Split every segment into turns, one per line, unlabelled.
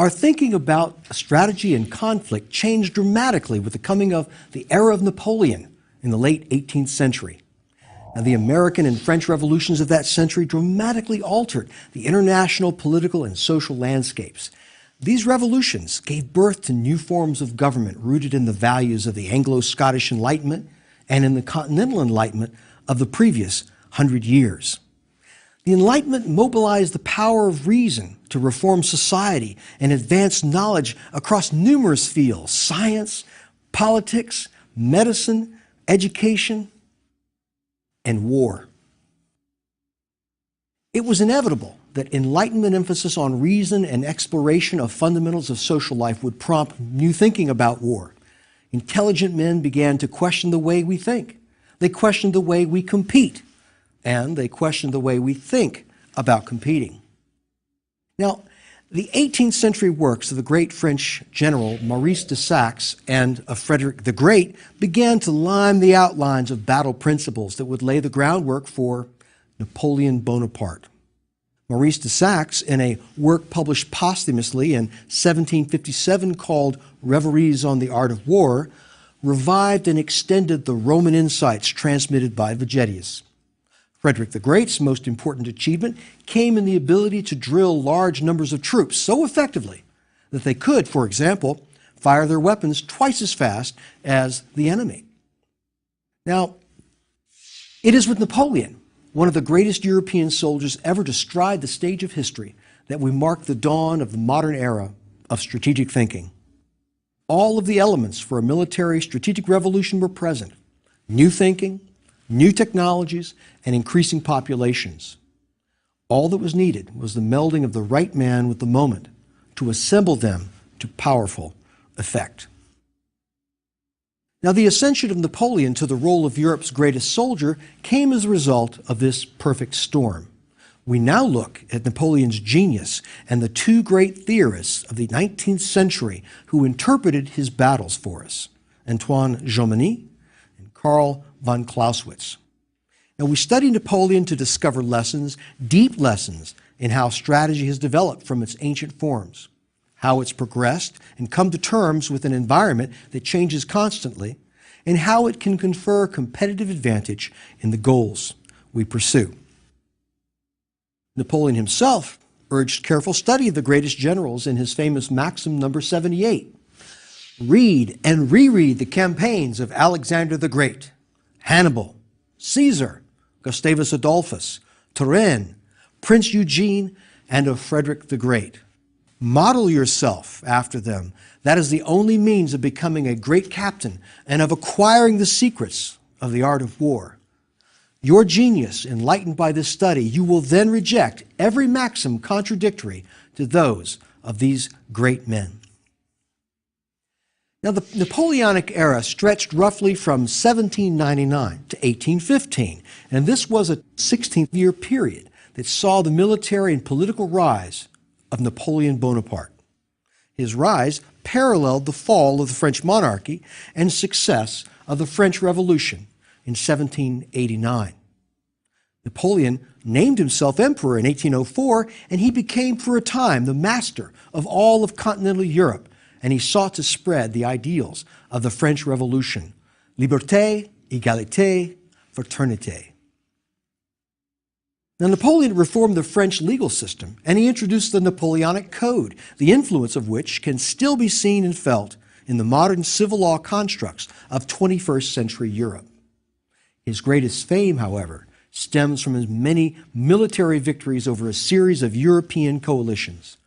Our thinking about strategy and conflict changed dramatically with the coming of the era of Napoleon in the late 18th century. Now, the American and French revolutions of that century dramatically altered the international political and social landscapes. These revolutions gave birth to new forms of government rooted in the values of the Anglo-Scottish Enlightenment and in the Continental Enlightenment of the previous 100 years. The Enlightenment mobilized the power of reason to reform society and advance knowledge across numerous fields: science, politics, medicine, education, and war. It was inevitable that Enlightenment emphasis on reason and exploration of fundamentals of social life would prompt new thinking about war. Intelligent men began to question the way we think. They questioned the way we compete, and they questioned the way we think about competing. Now, the 18th century works of the great French general Maurice de Saxe and of Frederick the Great began to line the outlines of battle principles that would lay the groundwork for Napoleon Bonaparte. Maurice de Saxe, in a work published posthumously in 1757 called Reveries on the Art of War, revived and extended the Roman insights transmitted by Vegetius. Frederick the Great's most important achievement came in the ability to drill large numbers of troops so effectively that they could, for example, fire their weapons twice as fast as the enemy. Now, it is with Napoleon, one of the greatest European soldiers ever to stride the stage of history, that we mark the dawn of the modern era of strategic thinking. All of the elements for a military strategic revolution were present: new thinking, new technologies, and increasing populations. All that was needed was the melding of the right man with the moment to assemble them to powerful effect. Now, the ascension of Napoleon to the role of Europe's greatest soldier came as a result of this perfect storm. We now look at Napoleon's genius and the two great theorists of the 19th century who interpreted his battles for us: Antoine Jomini and Karl von Clausewitz. Now, we study Napoleon to discover lessons, deep lessons, in how strategy has developed from its ancient forms, how it's progressed and come to terms with an environment that changes constantly, and how it can confer competitive advantage in the goals we pursue. Napoleon himself urged careful study of the greatest generals in his famous maxim number 78. Read and reread the campaigns of Alexander the Great, Hannibal, Caesar, Gustavus Adolphus, Turenne, Prince Eugene, and of Frederick the Great. Model yourself after them. That is the only means of becoming a great captain and of acquiring the secrets of the art of war. Your genius, enlightened by this study, you will then reject every maxim contradictory to those of these great men. Now, the Napoleonic era stretched roughly from 1799 to 1815, and this was a 16-year period that saw the military and political rise of Napoleon Bonaparte. His rise paralleled the fall of the French monarchy and success of the French Revolution in 1789. Napoleon named himself emperor in 1804, and he became for a time the master of all of continental Europe, and he sought to spread the ideals of the French Revolution: liberté, égalité, fraternité. Now, Napoleon reformed the French legal system, and he introduced the Napoleonic Code, the influence of which can still be seen and felt in the modern civil law constructs of 21st century Europe. His greatest fame, however, stems from his many military victories over a series of European coalitions.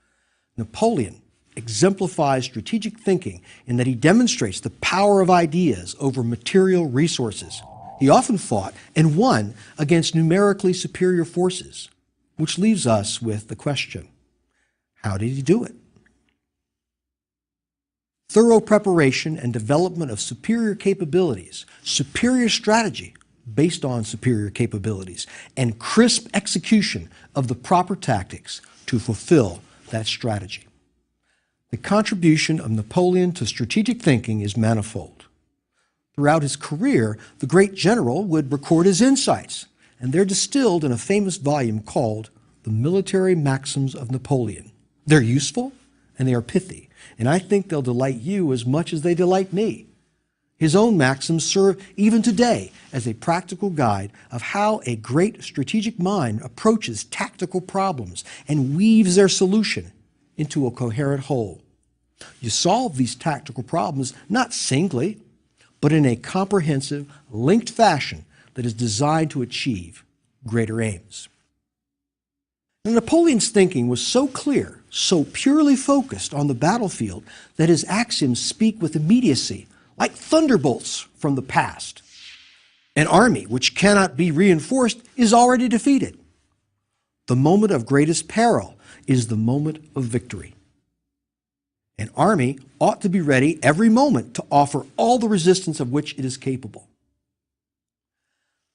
Napoleon exemplifies strategic thinking in that he demonstrates the power of ideas over material resources. He often fought and won against numerically superior forces, which leaves us with the question: how did he do it? Thorough preparation and development of superior capabilities, superior strategy based on superior capabilities, and crisp execution of the proper tactics to fulfill that strategy. The contribution of Napoleon to strategic thinking is manifold. Throughout his career, the great general would record his insights, and they're distilled in a famous volume called The Military Maxims of Napoleon. They're useful, and they are pithy, and I think they'll delight you as much as they delight me. His own maxims serve even today as a practical guide of how a great strategic mind approaches tactical problems and weaves their solution into a coherent whole. You solve these tactical problems not singly, but in a comprehensive, linked fashion that is designed to achieve greater aims. Now, Napoleon's thinking was so clear, so purely focused on the battlefield, that his axioms speak with immediacy, like thunderbolts from the past. An army which cannot be reinforced is already defeated. The moment of greatest peril is the moment of victory. An army ought to be ready every moment to offer all the resistance of which it is capable.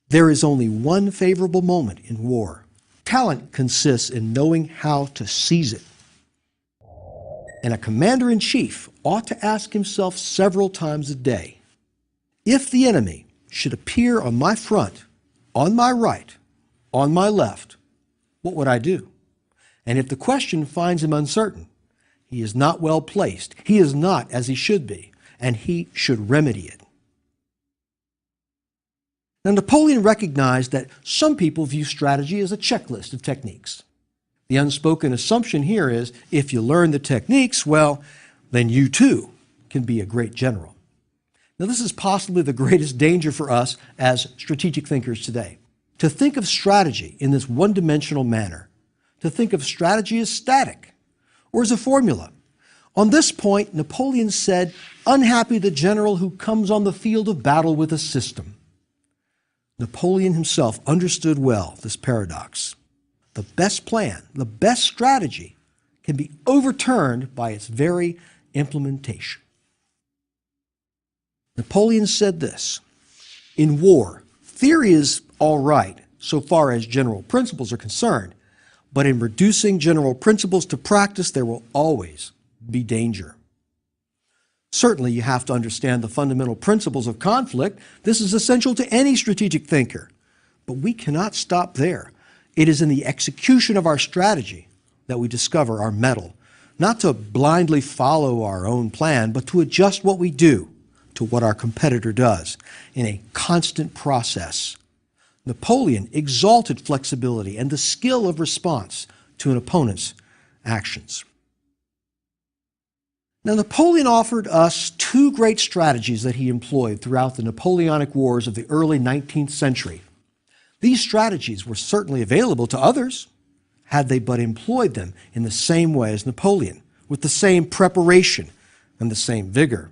There is only one favorable moment in war. Talent consists in knowing how to seize it. And a commander-in-chief ought to ask himself several times a day, if the enemy should appear on my front, on my right, on my left, what would I do? And if the question finds him uncertain, he is not well placed, he is not as he should be, and he should remedy it. Now, Napoleon recognized that some people view strategy as a checklist of techniques. The unspoken assumption here is, if you learn the techniques, well, then you too can be a great general. Now, this is possibly the greatest danger for us as strategic thinkers today. To think of strategy in this one-dimensional manner, to think of strategy as static or as a formula. On this point, Napoleon said, "Unhappy the general who comes on the field of battle with a system." Napoleon himself understood well this paradox. The best plan, the best strategy, can be overturned by its very implementation. Napoleon said this, "In war, theory is all right so far as general principles are concerned, but in reducing general principles to practice, there will always be danger." Certainly, you have to understand the fundamental principles of conflict. This is essential to any strategic thinker. But we cannot stop there. It is in the execution of our strategy that we discover our mettle, not to blindly follow our own plan, but to adjust what we do to what our competitor does in a constant process. Napoleon exalted flexibility and the skill of response to an opponent's actions. Now, Napoleon offered us two great strategies that he employed throughout the Napoleonic Wars of the early 19th century. These strategies were certainly available to others, had they but employed them in the same way as Napoleon, with the same preparation and the same vigor.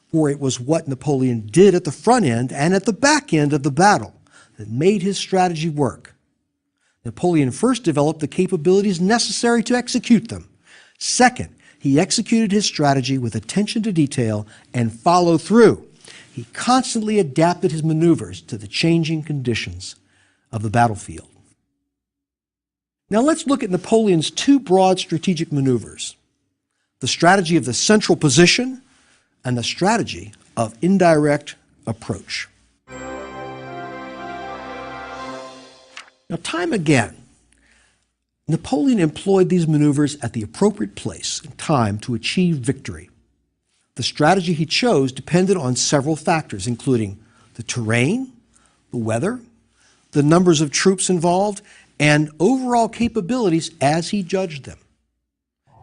For it was what Napoleon did at the front end and at the back end of the battle that made his strategy work. Napoleon first developed the capabilities necessary to execute them. Second, he executed his strategy with attention to detail and follow through. He constantly adapted his maneuvers to the changing conditions of the battlefield. Now let's look at Napoleon's two broad strategic maneuvers: the strategy of the central position and the strategy of indirect approach. Now, time again, Napoleon employed these maneuvers at the appropriate place and time to achieve victory. The strategy he chose depended on several factors, including the terrain, the weather, the numbers of troops involved, and overall capabilities as he judged them.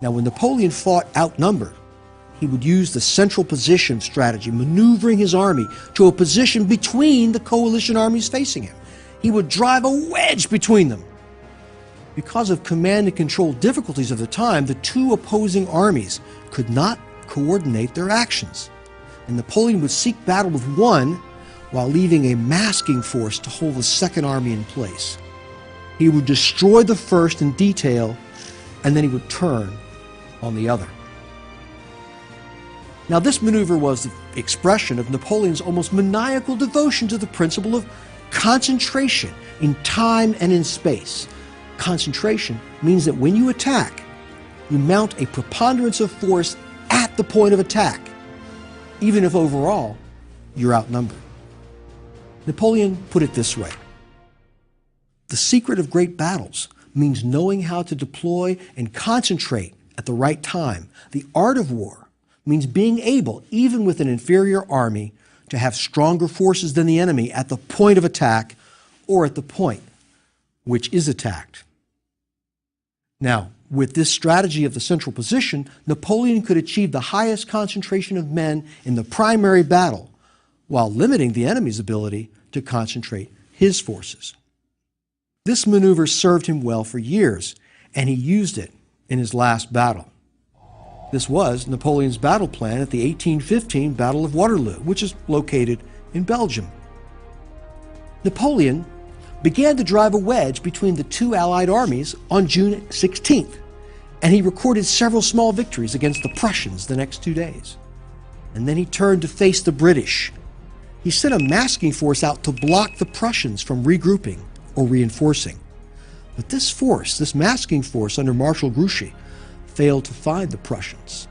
Now, when Napoleon fought outnumbered, he would use the central position strategy, maneuvering his army to a position between the coalition armies facing him. He would drive a wedge between them. Because of command and control difficulties of the time, the two opposing armies could not coordinate their actions, and Napoleon would seek battle with one while leaving a masking force to hold the second army in place. He would destroy the first in detail, and then he would turn on the other. Now, this maneuver was the expression of Napoleon's almost maniacal devotion to the principle of concentration in time and in space. Concentration means that when you attack, you mount a preponderance of force at the point of attack, even if overall you're outnumbered. Napoleon put it this way: the secret of great battles means knowing how to deploy and concentrate at the right time. The art of war means being able, even with an inferior army, to have stronger forces than the enemy at the point of attack or at the point which is attacked. Now, with this strategy of the central position, Napoleon could achieve the highest concentration of men in the primary battle while limiting the enemy's ability to concentrate his forces. This maneuver served him well for years, and he used it in his last battle. This was Napoleon's battle plan at the 1815 Battle of Waterloo, which is located in Belgium. Napoleon began to drive a wedge between the two Allied armies on June 16th, and he recorded several small victories against the Prussians the next 2 days. And then he turned to face the British. He sent a masking force out to block the Prussians from regrouping or reinforcing. But this force, this masking force under Marshal Grouchy, failed to find the Prussians.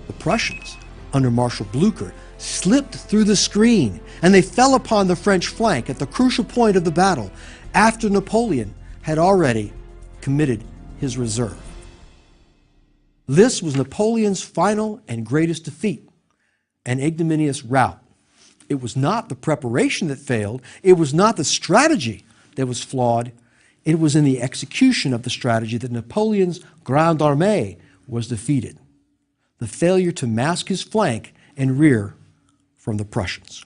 The Prussians, under Marshal Blucher, slipped through the screen, and they fell upon the French flank at the crucial point of the battle after Napoleon had already committed his reserve. This was Napoleon's final and greatest defeat, an ignominious rout. It was not the preparation that failed. It was not the strategy that was flawed. It was in the execution of the strategy that Napoleon's Grande Armée was defeated. The failure to mask his flank and rear from the Prussians.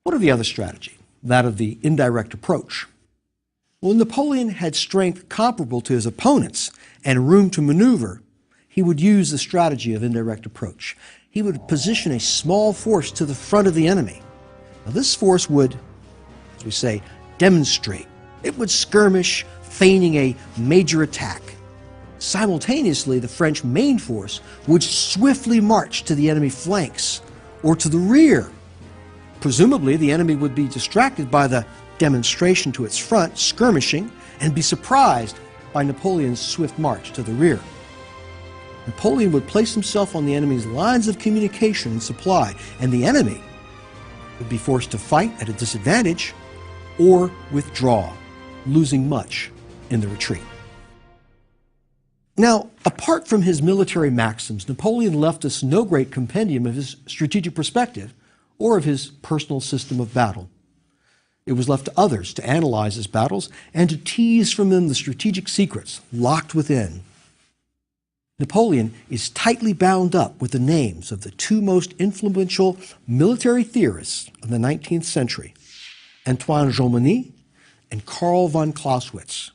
What of the other strategy? That of the indirect approach. Well, Napoleon had strength comparable to his opponents and room to maneuver. He would use the strategy of indirect approach. He would position a small force to the front of the enemy. Now, this force would, as we say, demonstrate. It would skirmish, feigning a major attack. Simultaneously, the French main force would swiftly march to the enemy flanks or to the rear. Presumably, the enemy would be distracted by the demonstration to its front, skirmishing, and be surprised by Napoleon's swift march to the rear. Napoleon would place himself on the enemy's lines of communication and supply, and the enemy would be forced to fight at a disadvantage or withdraw, losing much in the retreat. Now, apart from his military maxims, Napoleon left us no great compendium of his strategic perspective or of his personal system of battle. It was left to others to analyze his battles and to tease from them the strategic secrets locked within. Napoleon is tightly bound up with the names of the two most influential military theorists of the 19th century, Antoine Jomini and Karl von Clausewitz.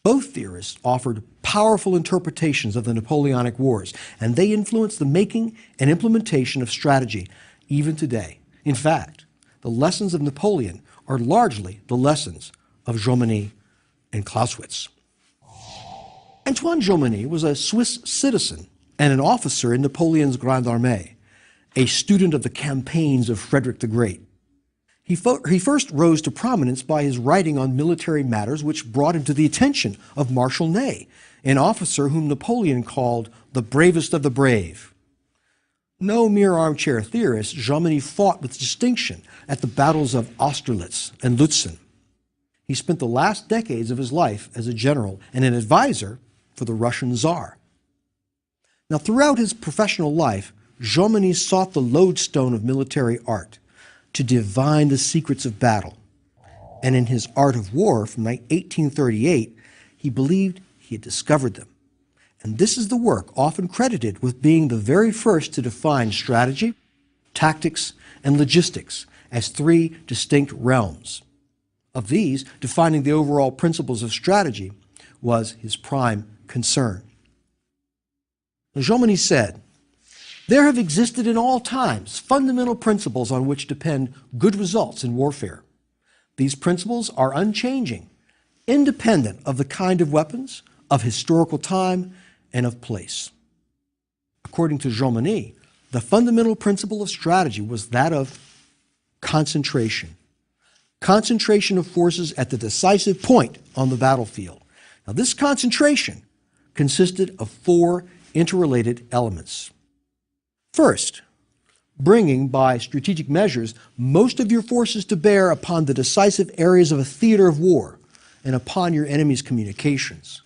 Both theorists offered powerful interpretations of the Napoleonic Wars, and they influenced the making and implementation of strategy even today. In fact, the lessons of Napoleon are largely the lessons of Jomini and Clausewitz. Antoine Jomini was a Swiss citizen and an officer in Napoleon's Grande Armée, a student of the campaigns of Frederick the Great. He first rose to prominence by his writing on military matters, which brought him to the attention of Marshal Ney, an officer whom Napoleon called the bravest of the brave. No mere armchair theorist, Jomini fought with distinction at the battles of Austerlitz and Lutzen. He spent the last decades of his life as a general and an advisor for the Russian Tsar. Now, throughout his professional life, Jomini sought the lodestone of military art, to divine the secrets of battle. And in his Art of War from 1838, he believed he had discovered them. And this is the work often credited with being the very first to define strategy, tactics, and logistics as three distinct realms. Of these, defining the overall principles of strategy was his prime concern. Jomini said, "There have existed in all times fundamental principles on which depend good results in warfare. These principles are unchanging, independent of the kind of weapons, of historical time, and of place." According to Jomini, the fundamental principle of strategy was that of concentration. Concentration of forces at the decisive point on the battlefield. Now, this concentration consisted of four interrelated elements. First, bringing by strategic measures most of your forces to bear upon the decisive areas of a theater of war and upon your enemy's communications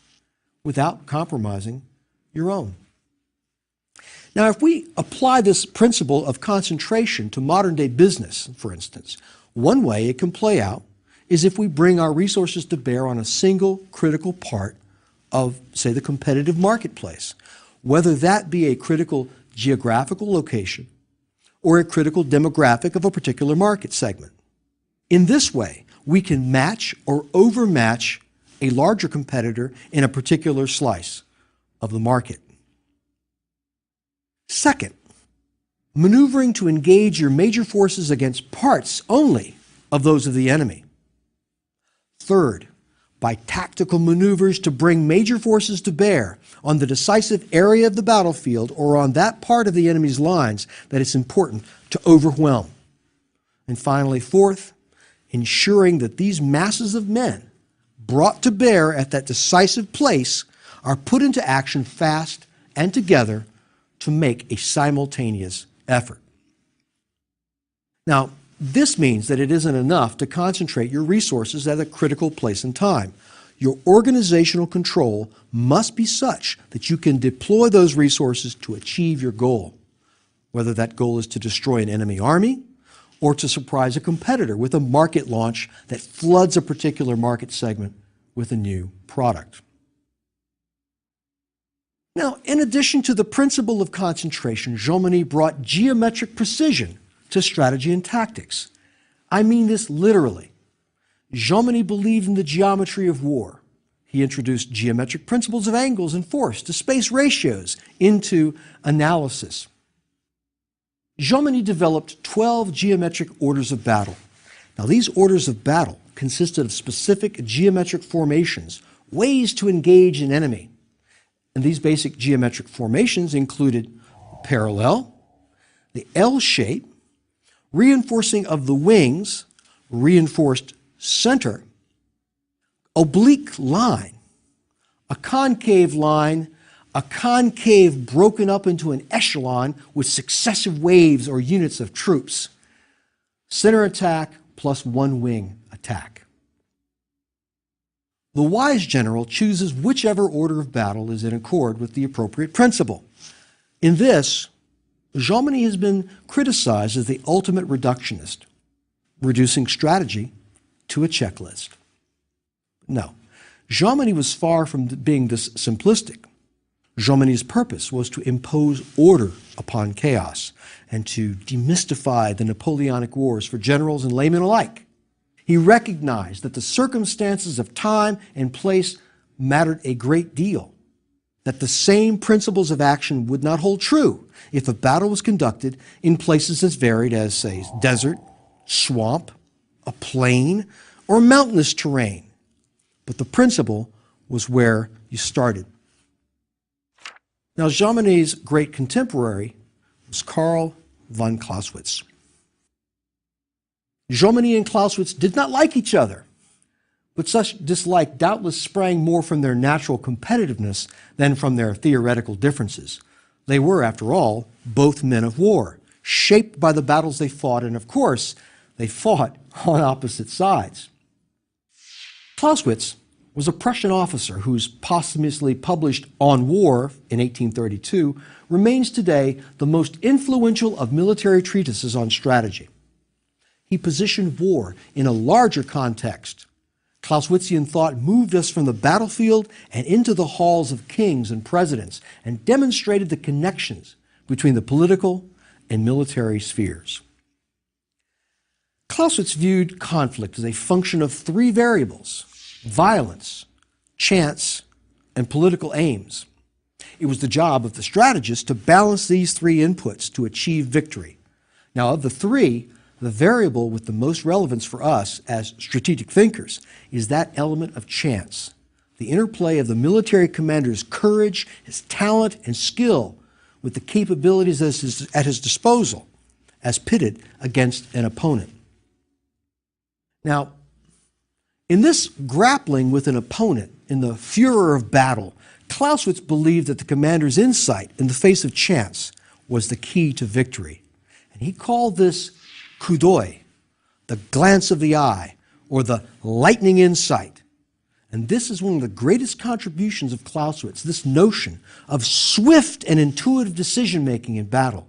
without compromising your own. Now, if we apply this principle of concentration to modern-day business, for instance, one way it can play out is if we bring our resources to bear on a single critical part of, say, the competitive marketplace, whether that be a critical geographical location or a critical demographic of a particular market segment. In this way, we can match or overmatch a larger competitor in a particular slice of the market. Second, maneuvering to engage your major forces against parts only of those of the enemy. Third, by tactical maneuvers to bring major forces to bear on the decisive area of the battlefield or on that part of the enemy's lines that it's important to overwhelm. And finally, fourth, ensuring that these masses of men brought to bear at that decisive place are put into action fast and together to make a simultaneous effort. Now, this means that it isn't enough to concentrate your resources at a critical place and time. Your organizational control must be such that you can deploy those resources to achieve your goal, whether that goal is to destroy an enemy army or to surprise a competitor with a market launch that floods a particular market segment with a new product. Now, in addition to the principle of concentration, Jomini brought geometric precision to strategy and tactics. I mean this literally. Jomini believed in the geometry of war. He introduced geometric principles of angles and force to space ratios into analysis. Jomini developed 12 geometric orders of battle. Now, these orders of battle consisted of specific geometric formations, ways to engage an enemy. And these basic geometric formations included parallel, the L shape, reinforcing of the wings, reinforced center, oblique line, a concave line, a concave broken up into an echelon with successive waves or units of troops, center attack plus one wing attack. The wise general chooses whichever order of battle is in accord with the appropriate principle. In this, Jomini has been criticized as the ultimate reductionist, reducing strategy to a checklist. No, Jomini was far from being this simplistic. Jomini's purpose was to impose order upon chaos and to demystify the Napoleonic Wars for generals and laymen alike. He recognized that the circumstances of time and place mattered a great deal, that the same principles of action would not hold true if a battle was conducted in places as varied as, say, desert, swamp, a plain, or mountainous terrain. But the principle was where you started. Now, Jomini's great contemporary was Karl von Clausewitz. Jomini and Clausewitz did not like each other, but such dislike doubtless sprang more from their natural competitiveness than from their theoretical differences. They were, after all, both men of war, shaped by the battles they fought, and of course, they fought on opposite sides. Clausewitz was a Prussian officer whose posthumously published On War in 1832 remains today the most influential of military treatises on strategy. He positioned war in a larger context. Clausewitzian thought moved us from the battlefield and into the halls of kings and presidents and demonstrated the connections between the political and military spheres. Clausewitz viewed conflict as a function of three variables: violence, chance, and political aims. It was the job of the strategist to balance these three inputs to achieve victory. Now, of the three, the variable with the most relevance for us as strategic thinkers is that element of chance, the interplay of the military commander's courage, his talent, and skill with the capabilities at his disposal as pitted against an opponent. Now, in this grappling with an opponent in the furor of battle, Clausewitz believed that the commander's insight in the face of chance was the key to victory. And he called this coup d'oeil, the glance of the eye, or the lightning insight. And this is one of the greatest contributions of Clausewitz, this notion of swift and intuitive decision-making in battle.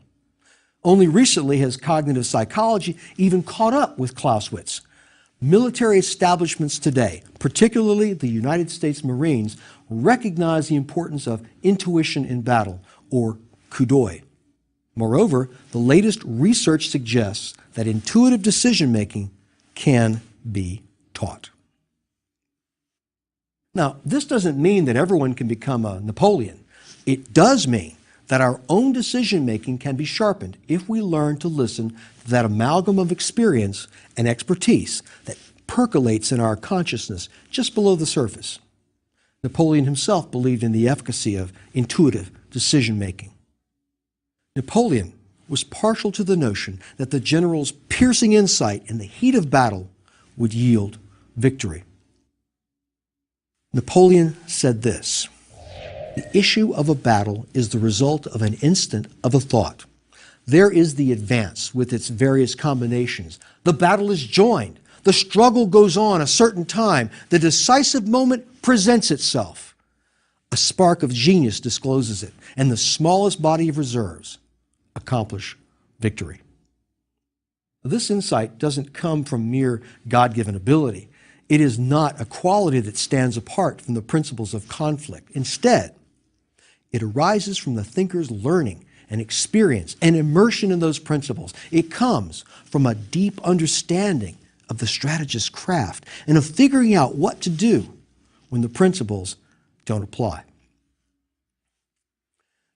Only recently has cognitive psychology even caught up with Clausewitz. Military establishments today, particularly the United States Marines, recognize the importance of intuition in battle, or coup d'oeil. Moreover, the latest research suggests that intuitive decision-making can be taught. Now, this doesn't mean that everyone can become a Napoleon. It does mean that our own decision-making can be sharpened if we learn to listen to that amalgam of experience and expertise that percolates in our consciousness just below the surface. Napoleon himself believed in the efficacy of intuitive decision-making. Napoleon was partial to the notion that the general's piercing insight in the heat of battle would yield victory. Napoleon said this: "The issue of a battle is the result of an instant of a thought. There is the advance with its various combinations. The battle is joined. The struggle goes on a certain time. The decisive moment presents itself. A spark of genius discloses it, and the smallest body of reserves accomplish victory." This insight doesn't come from mere God-given ability. It is not a quality that stands apart from the principles of conflict. Instead, it arises from the thinker's learning and experience and immersion in those principles. It comes from a deep understanding of the strategist's craft and of figuring out what to do when the principles don't apply.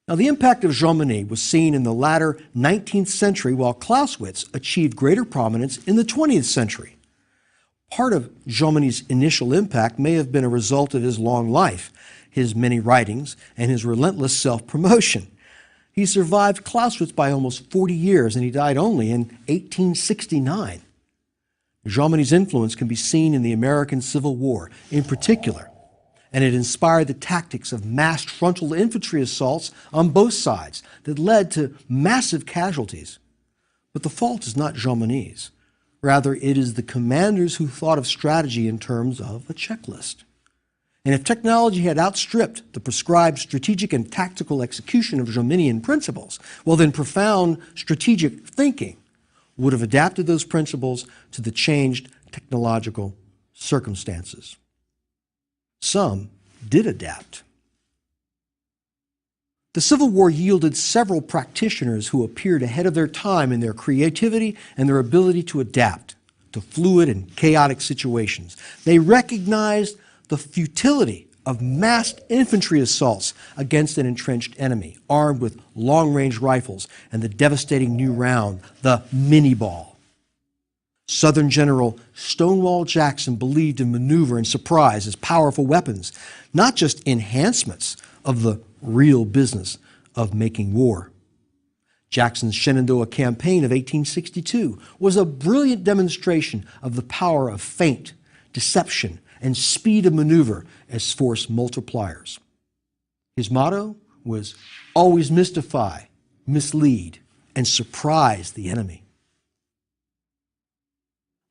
Now, the impact of Jomini was seen in the latter 19th century, while Clausewitz achieved greater prominence in the 20th century. Part of Jomini's initial impact may have been a result of his long life, his many writings, and his relentless self-promotion. He survived Clausewitz by almost 40 years, and he died only in 1869. Jomini's influence can be seen in the American Civil War in particular, and it inspired the tactics of massed frontal infantry assaults on both sides that led to massive casualties. But the fault is not Jomini's. Rather, it is the commanders who thought of strategy in terms of a checklist. And if technology had outstripped the prescribed strategic and tactical execution of Jominian principles, well, then profound strategic thinking would have adapted those principles to the changed technological circumstances. Some did adapt. The Civil War yielded several practitioners who appeared ahead of their time in their creativity and their ability to adapt to fluid and chaotic situations. They recognized the futility of massed infantry assaults against an entrenched enemy, armed with long-range rifles and the devastating new round, the mini-ball. Southern General Stonewall Jackson believed in maneuver and surprise as powerful weapons, not just enhancements of the real business of making war. Jackson's Shenandoah Campaign of 1862 was a brilliant demonstration of the power of feint, deception, and speed of maneuver as force multipliers. His motto was always mystify, mislead, and surprise the enemy.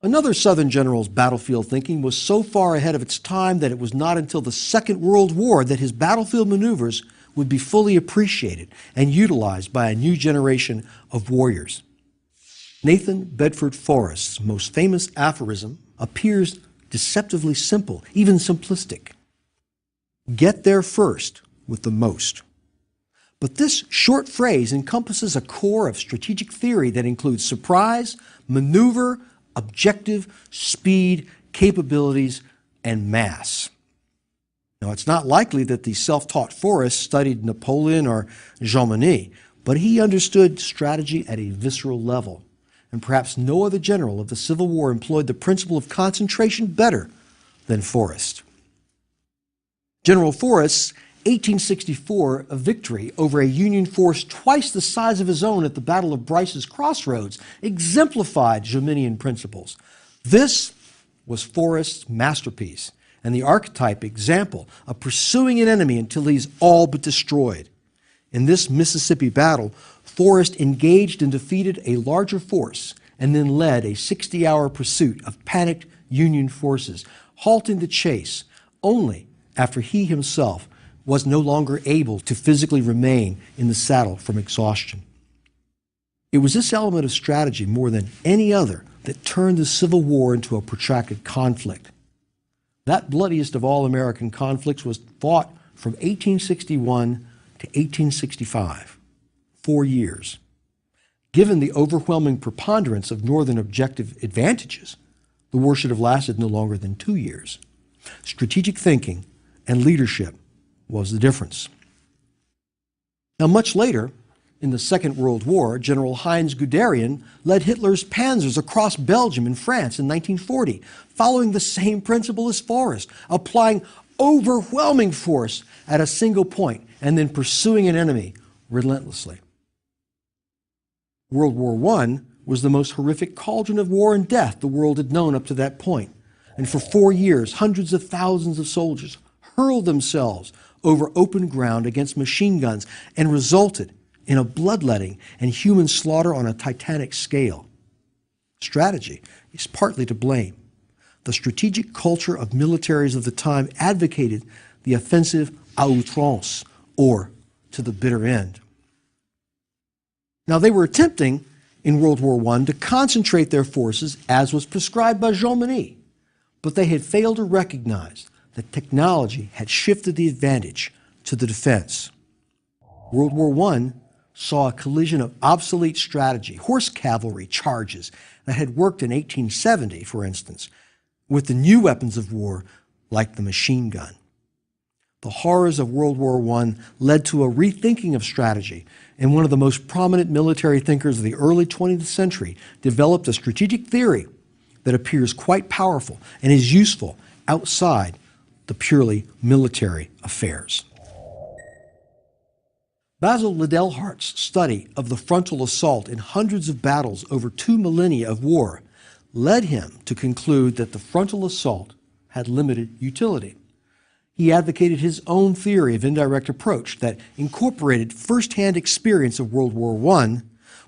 Another Southern general's battlefield thinking was so far ahead of its time that it was not until the Second World War that his battlefield maneuvers would be fully appreciated and utilized by a new generation of warriors. Nathan Bedford Forrest's most famous aphorism appears deceptively simple, even simplistic. Get there first with the most. But this short phrase encompasses a core of strategic theory that includes surprise, maneuver, objective, speed, capabilities, and mass. Now, it's not likely that the self-taught Forrest studied Napoleon or Jomini, but he understood strategy at a visceral level. And perhaps no other general of the Civil War employed the principle of concentration better than Forrest. General Forrest's 1864 victory over a Union force twice the size of his own at the Battle of Bryce's Crossroads exemplified Jominian principles. This was Forrest's masterpiece and the archetype example of pursuing an enemy until he's all but destroyed. In this Mississippi battle, Forrest engaged and defeated a larger force and then led a 60-hour pursuit of panicked Union forces, halting the chase only after he himself was no longer able to physically remain in the saddle from exhaustion. It was this element of strategy more than any other that turned the Civil War into a protracted conflict. That bloodiest of all American conflicts was fought from 1861 to 1865, 4 years. Given the overwhelming preponderance of Northern objective advantages, the war should have lasted no longer than 2 years. Strategic thinking and leadership was the difference. Now, much later, in the Second World War, General Heinz Guderian led Hitler's panzers across Belgium and France in 1940, following the same principle as Forrest, applying overwhelming force at a single point and then pursuing an enemy relentlessly. World War I was the most horrific cauldron of war and death the world had known up to that point. And for 4 years, hundreds of thousands of soldiers hurled themselves over open ground against machine guns and resulted in a bloodletting and human slaughter on a titanic scale. Strategy is partly to blame. The strategic culture of militaries of the time advocated the offensive à outrance, or to the bitter end. Now, they were attempting in World War I to concentrate their forces as was prescribed by Jean Monnet, but they had failed to recognize that technology had shifted the advantage to the defense. World War I saw a collision of obsolete strategy, horse cavalry charges that had worked in 1870, for instance, with the new weapons of war like the machine gun. The horrors of World War I led to a rethinking of strategy, and one of the most prominent military thinkers of the early 20th century developed a strategic theory that appears quite powerful and is useful outside the purely military affairs. Basil Liddell-Hart's study of the frontal assault in hundreds of battles over 2 millennia of war led him to conclude that the frontal assault had limited utility. He advocated his own theory of indirect approach that incorporated first-hand experience of World War I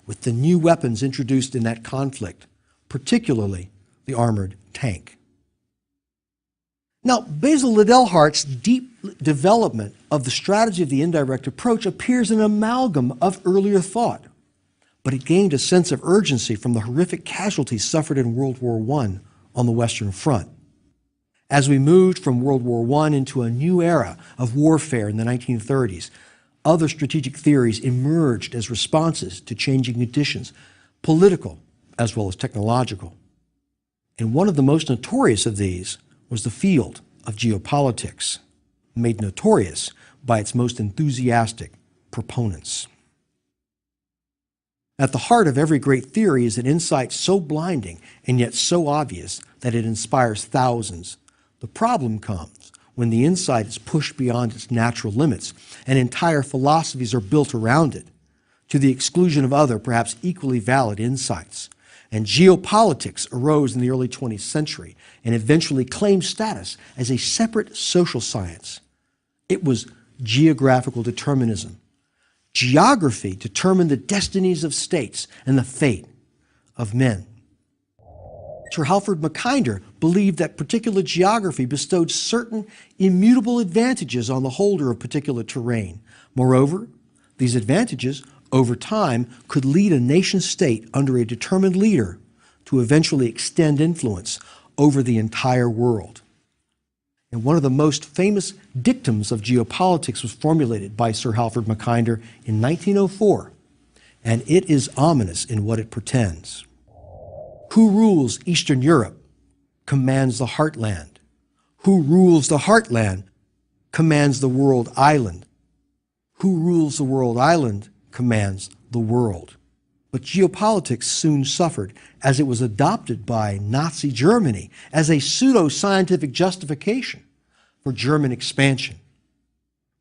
with the new weapons introduced in that conflict, particularly the armored tank. Now, Basil Liddell-Hart's deep development of the strategy of the indirect approach appears an amalgam of earlier thought, but it gained a sense of urgency from the horrific casualties suffered in World War I on the Western Front. As we moved from World War I into a new era of warfare in the 1930s, other strategic theories emerged as responses to changing conditions, political as well as technological. And one of the most notorious of these was the field of geopolitics, made notorious by its most enthusiastic proponents. At the heart of every great theory is an insight so blinding and yet so obvious that it inspires thousands. The problem comes when the insight is pushed beyond its natural limits and entire philosophies are built around it, to the exclusion of other, perhaps equally valid insights. And geopolitics arose in the early 20th century and eventually claimed status as a separate social science. It was geographical determinism. Geography determined the destinies of states and the fate of men. Sir Halford Mackinder believed that particular geography bestowed certain immutable advantages on the holder of particular terrain. Moreover, these advantages over time could lead a nation-state under a determined leader to eventually extend influence over the entire world. And one of the most famous dictums of geopolitics was formulated by Sir Halford Mackinder in 1904, and it is ominous in what it pretends. Who rules Eastern Europe commands the heartland. Who rules the heartland commands the world island. Who rules the world island commands the world. But geopolitics soon suffered as it was adopted by Nazi Germany as a pseudo-scientific justification for German expansion.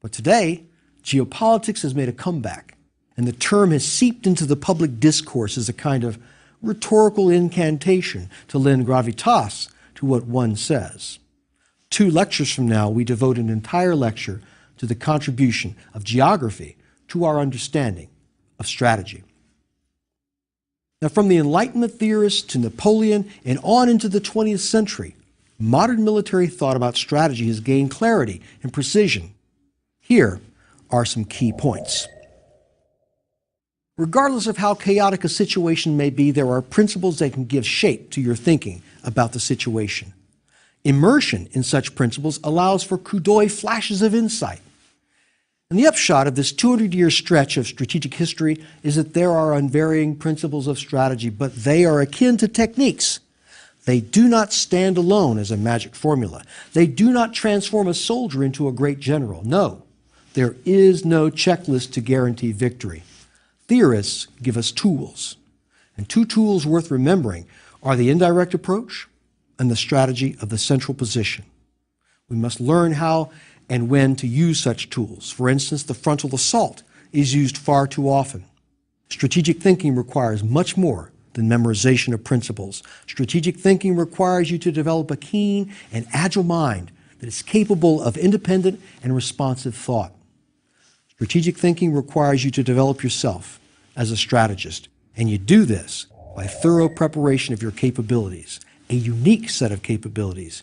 But today, geopolitics has made a comeback, and the term has seeped into the public discourse as a kind of rhetorical incantation to lend gravitas to what one says. 2 lectures from now, we devote an entire lecture to the contribution of geography to our understanding of strategy. Now, from the Enlightenment theorists to Napoleon and on into the 20th century, Modern military thought about strategy has gained clarity and precision. Here are some key points. Regardless of how chaotic a situation may be, there are principles that can give shape to your thinking about the situation. Immersion in such principles allows for coup d'oeil flashes of insight. And the upshot of this 200-year stretch of strategic history is that there are unvarying principles of strategy, but they are akin to techniques. They do not stand alone as a magic formula. They do not transform a soldier into a great general. No, there is no checklist to guarantee victory. Theorists give us tools, and two tools worth remembering are the indirect approach and the strategy of the central position. We must learn how and when to use such tools. For instance, the frontal assault is used far too often. Strategic thinking requires much more than memorization of principles. Strategic thinking requires you to develop a keen and agile mind that is capable of independent and responsive thought. Strategic thinking requires you to develop yourself as a strategist, and you do this by thorough preparation of your capabilities, a unique set of capabilities,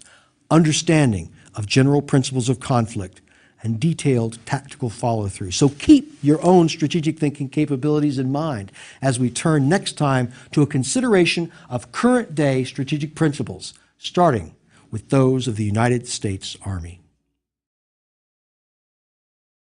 understanding of general principles of conflict, and detailed tactical follow-through. So keep your own strategic thinking capabilities in mind as we turn next time to a consideration of current-day strategic principles, starting with those of the United States Army.